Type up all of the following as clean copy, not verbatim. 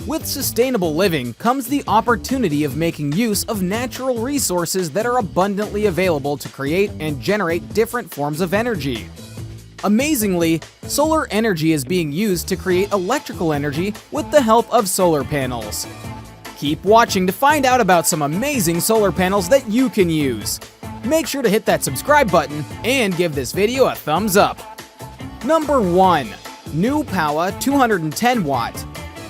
With sustainable living comes the opportunity of making use of natural resources that are abundantly available to create and generate different forms of energy. Amazingly, solar energy is being used to create electrical energy with the help of solar panels. Keep watching to find out about some amazing solar panels that you can use. Make sure to hit that subscribe button and give this video a thumbs up. Number 1. Newpowa 210 Watt.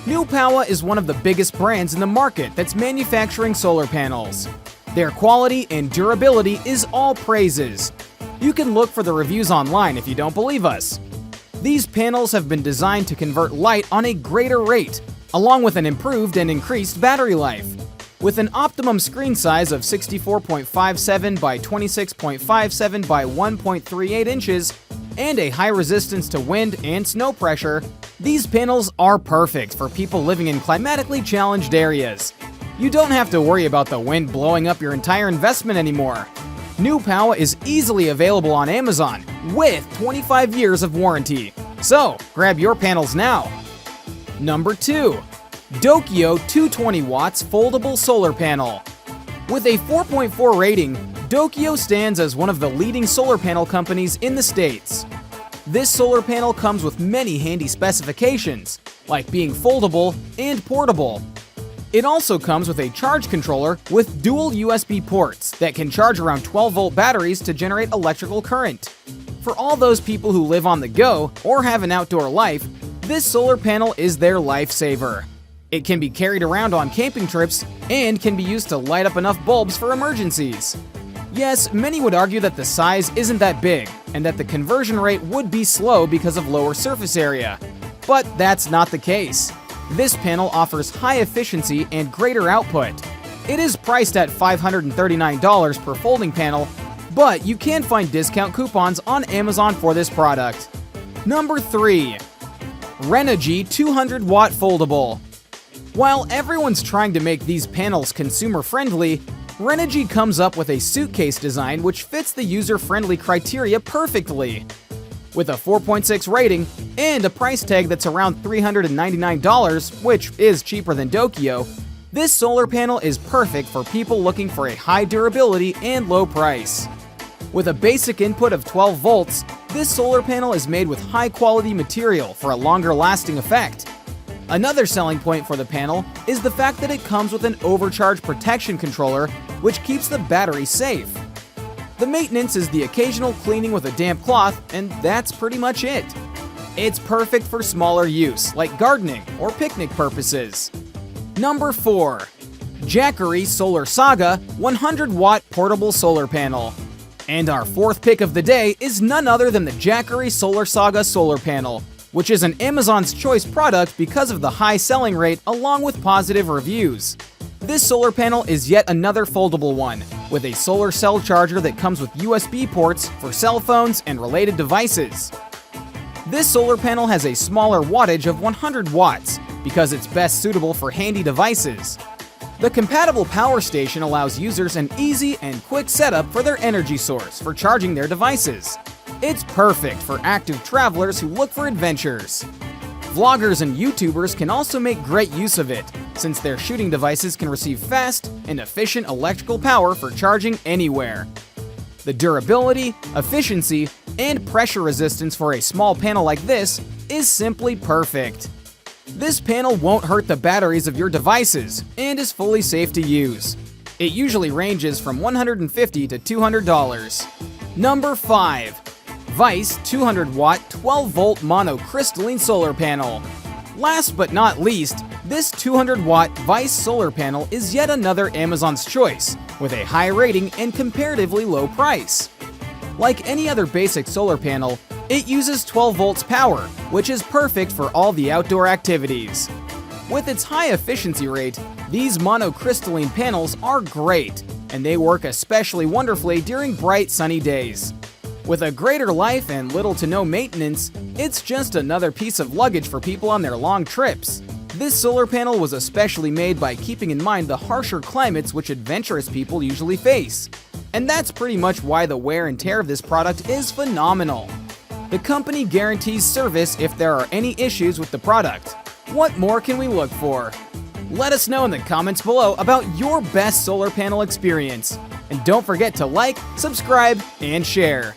Newpowa is one of the biggest brands in the market that's manufacturing solar panels. Their quality and durability is all praises. You can look for the reviews online if you don't believe us. These panels have been designed to convert light on a greater rate, along with an improved and increased battery life. With an optimum screen size of 64.57 by 26.57 by 1.38 inches and a high resistance to wind and snow pressure, these panels are perfect for people living in climatically challenged areas. You don't have to worry about the wind blowing up your entire investment anymore. Newpowa is easily available on Amazon with 25 years of warranty. So, grab your panels now. Number 2. DOKIO 220 Watts Foldable Solar Panel. With a 4.4 rating, DOKIO stands as one of the leading solar panel companies in the States. This solar panel comes with many handy specifications, like being foldable and portable. It also comes with a charge controller with dual USB ports that can charge around 12-volt batteries to generate electrical current. For all those people who live on the go or have an outdoor life, this solar panel is their lifesaver. It can be carried around on camping trips and can be used to light up enough bulbs for emergencies. Yes, many would argue that the size isn't that big and that the conversion rate would be slow because of lower surface area. But that's not the case. This panel offers high efficiency and greater output. It is priced at $539 per folding panel, but you can find discount coupons on Amazon for this product. Number 3. Renogy 200 Watt Foldable. While everyone's trying to make these panels consumer-friendly, Renogy comes up with a suitcase design which fits the user-friendly criteria perfectly. With a 4.6 rating and a price tag that's around $399, which is cheaper than DOKIO, this solar panel is perfect for people looking for a high durability and low price. With a basic input of 12 volts, this solar panel is made with high-quality material for a longer-lasting effect. Another selling point for the panel is the fact that it comes with an overcharge protection controller, which keeps the battery safe. The maintenance is the occasional cleaning with a damp cloth, and that's pretty much it. It's perfect for smaller use, like gardening or picnic purposes. Number 4. Jackery SolarSaga 100 Watt Portable Solar Panel. And our fourth pick of the day is none other than the Jackery SolarSaga Solar Panel, which is an Amazon's Choice product because of the high selling rate along with positive reviews. This solar panel is yet another foldable one, with a solar cell charger that comes with USB ports for cell phones and related devices. This solar panel has a smaller wattage of 100 watts because it's best suitable for handy devices. The compatible power station allows users an easy and quick setup for their energy source for charging their devices. It's perfect for active travelers who look for adventures. Vloggers and YouTubers can also make great use of it, since their shooting devices can receive fast and efficient electrical power for charging anywhere. The durability, efficiency, and pressure resistance for a small panel like this is simply perfect. This panel won't hurt the batteries of your devices and is fully safe to use. It usually ranges from $150 to $200. Number 5. WEIZE 200 Watt 12 Volt Monocrystalline Solar Panel. Last but not least, this 200 Watt WEIZE solar panel is yet another Amazon's Choice, with a high rating and comparatively low price. Like any other basic solar panel, it uses 12 volts power, which is perfect for all the outdoor activities. With its high efficiency rate, these monocrystalline panels are great, and they work especially wonderfully during bright sunny days. With a greater life and little to no maintenance, it's just another piece of luggage for people on their long trips. This solar panel was especially made by keeping in mind the harsher climates which adventurous people usually face. And that's pretty much why the wear and tear of this product is phenomenal. The company guarantees service if there are any issues with the product. What more can we look for? Let us know in the comments below about your best solar panel experience. And don't forget to like, subscribe, and share.